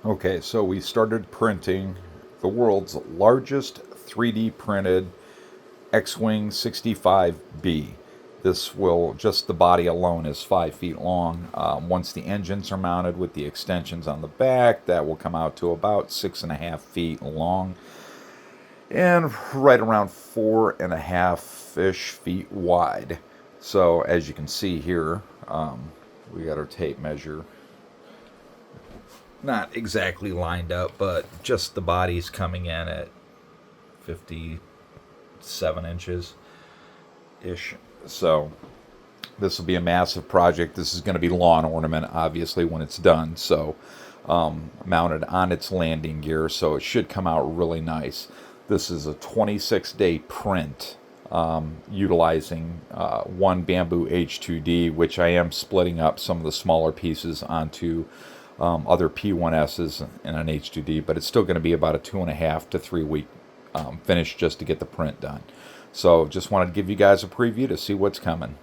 Okay, so we started printing the world's largest 3D printed X-Wing 65B. This will, just the body alone is 5 feet long. Once the engines are mounted with the extensions on the back, that will come out to about 6.5 feet long and right around 4.5-ish feet wide. So as you can see here, we got our tape measure not exactly lined up, but just the body's coming in at 57 inches ish. So this will be a massive project. This is going to be lawn ornament, obviously, when it's done. So mounted on its landing gear, so it should come out really nice. This is a 26-day print utilizing one Bamboo H2D, which I am splitting up some of the smaller pieces onto other P1Ss and an H2D, but it's still going to be about a 2.5 to 3 week finish just to get the print done. So just wanted to give you guys a preview to see what's coming.